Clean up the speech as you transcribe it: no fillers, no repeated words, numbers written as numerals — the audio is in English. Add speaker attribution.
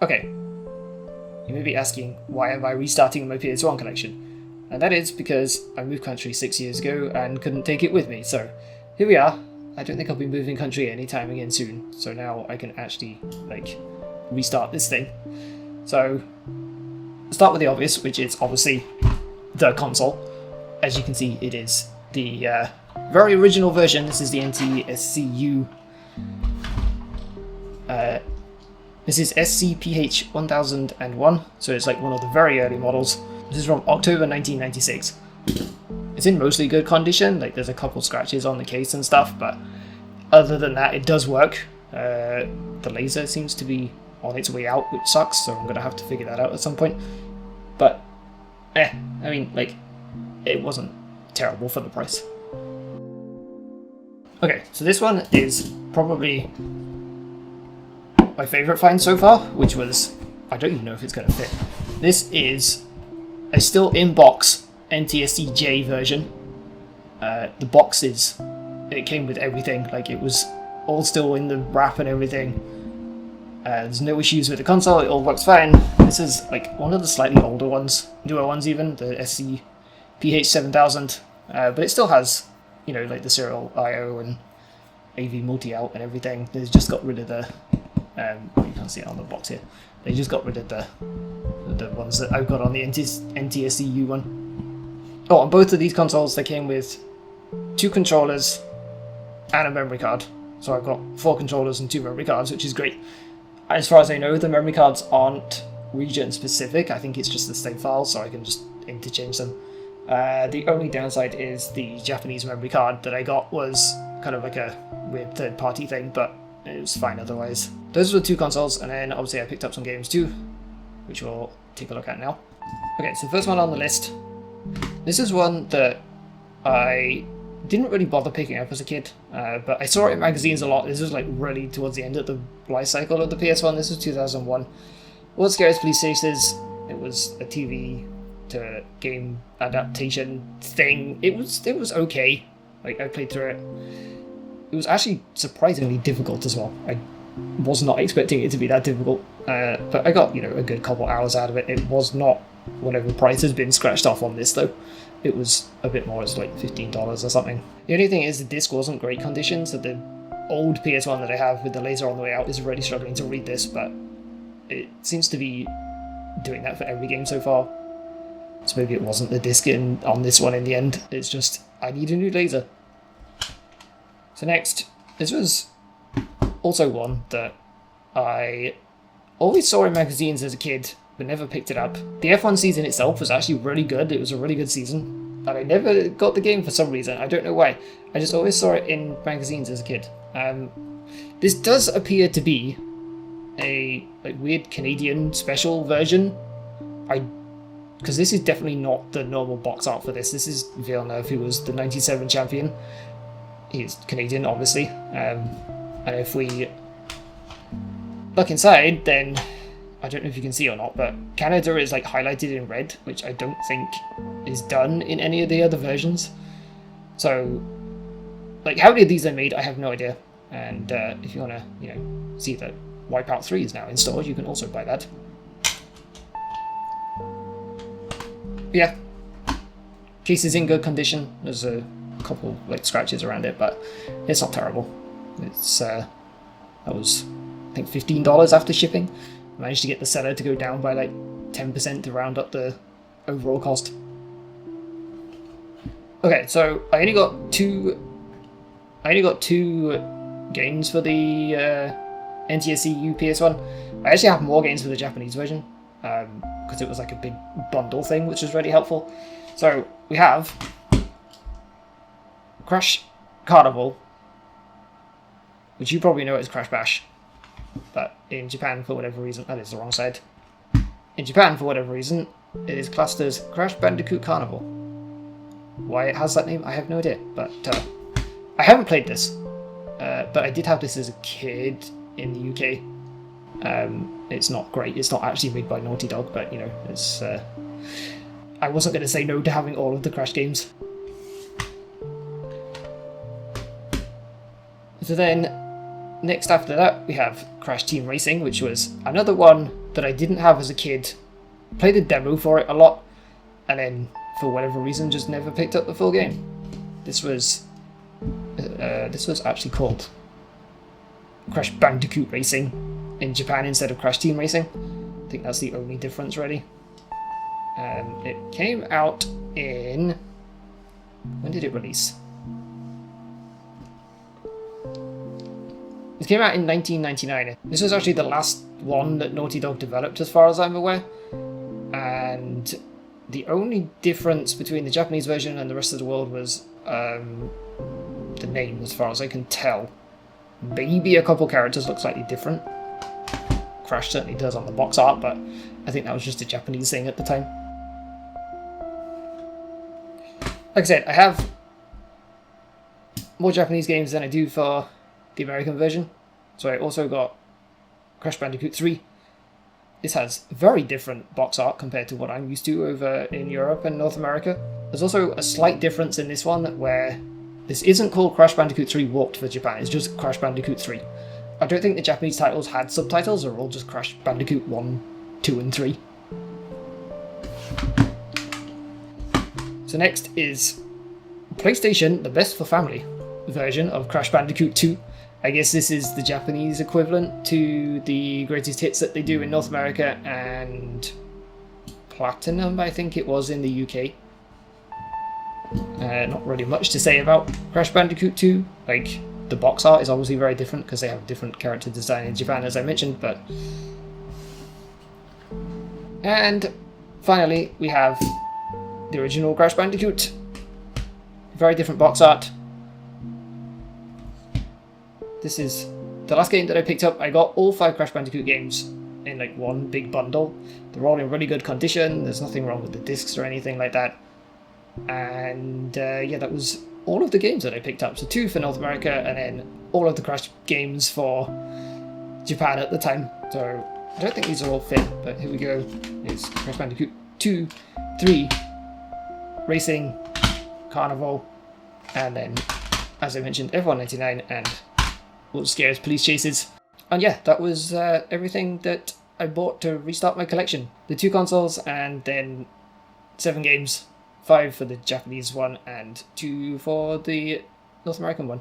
Speaker 1: Okay, you may be asking, why am I restarting my PS1 collection? And that is because I moved country 6 years ago and couldn't take it with me, so here we are. I don't think I'll be moving country anytime again soon, so now I can actually, restart this thing. So, start with the obvious, which is obviously the console. As you can see, it is the very original version. This is the NTSCU. This is SCPH 1001, so it's like one of the very early models. This is from October 1996. It's in mostly good condition, like there's a couple scratches on the case and stuff, but other than that, it does work. The laser seems to be on its way out, which sucks, so I'm going to have to figure that out at some point. But, I mean, it wasn't terrible for the price. Okay, so this one is probably my favourite find so far, which was, I don't even know if it's going to fit. This is a still in-box NTSC-J version. The box it came with everything, it was all still in the wrap and everything. There's no issues with the console, it all works fine. This is one of the slightly older ones, newer ones even, the SCPH 7000, but it still has, the serial I/O and AV multi-out and everything. They've just got rid of the, you can't see it on the box here, they just got rid of the ones that I've got on the NTSCU one. Oh, on both of these consoles they came with 2 controllers and a memory card. So I've got 4 controllers and 2 memory cards, which is great. As far as I know, the memory cards aren't region specific. I think it's just the save files, so I can just interchange them. The only downside is the Japanese memory card that I got was kind of like a weird third-party thing, but it was fine otherwise. Those were the 2 consoles, and then obviously I picked up some games too, which we'll take a look at now. Okay, so first one on the list. This is one that I didn't really bother picking up as a kid, but I saw it in magazines a lot. This was really towards the end of the life cycle of the PS1. This was 2001. What Scares Police Chasers, it was a TV to game adaptation thing. It was okay. I played through it. It was actually surprisingly difficult as well. I was not expecting it to be that difficult, but I got a good couple hours out of it. It was not whatever price has been scratched off on this though. It was a bit more, it's $15 or something. The only thing is the disc wasn't great condition, so the old PS1 that I have with the laser on the way out is really struggling to read this, but it seems to be doing that for every game so far. So maybe it wasn't the disc on this one in the end, it's just, I need a new laser. So next, this was also one that I always saw in magazines as a kid, but never picked it up. The F1 season itself was actually really good. It was a really good season, and I never got the game for some reason. I don't know why. I just always saw it in magazines as a kid. This does appear to be a weird Canadian special version. Because this is definitely not the normal box art for this. This is Villeneuve, who was the 97 champion. He's Canadian, obviously. And if we look inside, then I don't know if you can see or not, but Canada is highlighted in red, which I don't think is done in any of the other versions. So, how many of these are made, I have no idea. And if you want to, see that Wipeout 3 is now in stores, you can also buy that. Yeah, case is in good condition. There's a couple scratches around it, but it's not terrible. It's that was I think $15 after shipping. Managed to get the seller to go down by 10% to round up the overall cost. Okay, so I only got two games for the NTSCU PS1. I actually have more games for the Japanese version, because it was a big bundle thing, which was really helpful. So we have Crash Carnival, which you probably know as Crash Bash, but in Japan, for whatever reason, that is the wrong side. In Japan, for whatever reason, it is classed as Crash Bandicoot Carnival. Why it has that name, I have no idea, but I haven't played this, but I did have this as a kid in the UK. It's not great, it's not actually made by Naughty Dog, but it's I wasn't going to say no to having all of the Crash games. So then, next after that, we have Crash Team Racing, which was another one that I didn't have as a kid. Played the demo for it a lot, and then for whatever reason just never picked up the full game. This was actually called Crash Bandicoot Racing in Japan instead of Crash Team Racing. I think that's the only difference really. And it came out in... when did it release? It came out in 1999. This was actually the last one that Naughty Dog developed as far as I'm aware. And the only difference between the Japanese version and the rest of the world was the name, as far as I can tell. Maybe a couple characters look slightly different. Crash certainly does on the box art, but I think that was just a Japanese thing at the time. Like I said, I have more Japanese games than I do for the American version. So I also got Crash Bandicoot 3. This has very different box art compared to what I'm used to over in Europe and North America. There's also a slight difference in this one where this isn't called Crash Bandicoot 3 Warped for Japan, it's just Crash Bandicoot 3. I don't think the Japanese titles had subtitles, they're all just Crash Bandicoot 1, 2 and 3. So next is PlayStation, the best for family version of Crash Bandicoot 2. I guess this is the Japanese equivalent to the greatest hits that they do in North America and Platinum, I think it was in the UK. Not really much to say about Crash Bandicoot 2. Like, the box art is obviously very different because they have different character design in Japan, as I mentioned, but... And finally, we have the original Crash Bandicoot. Very different box art. This is the last game that I picked up. I got all 5 Crash Bandicoot games in like one big bundle. They're all in really good condition. There's nothing wrong with the discs or anything like that. And yeah, that was all of the games that I picked up. So 2 for North America and then all of the Crash games for Japan at the time. So I don't think these are all fit, but here we go. It's Crash Bandicoot 2, 3, Racing, Carnival, and then, as I mentioned, F199 and World Scares Police Chases. And yeah, that was everything that I bought to restart my collection. The 2 consoles and then 7 games. 5 for the Japanese one and 2 for the North American one.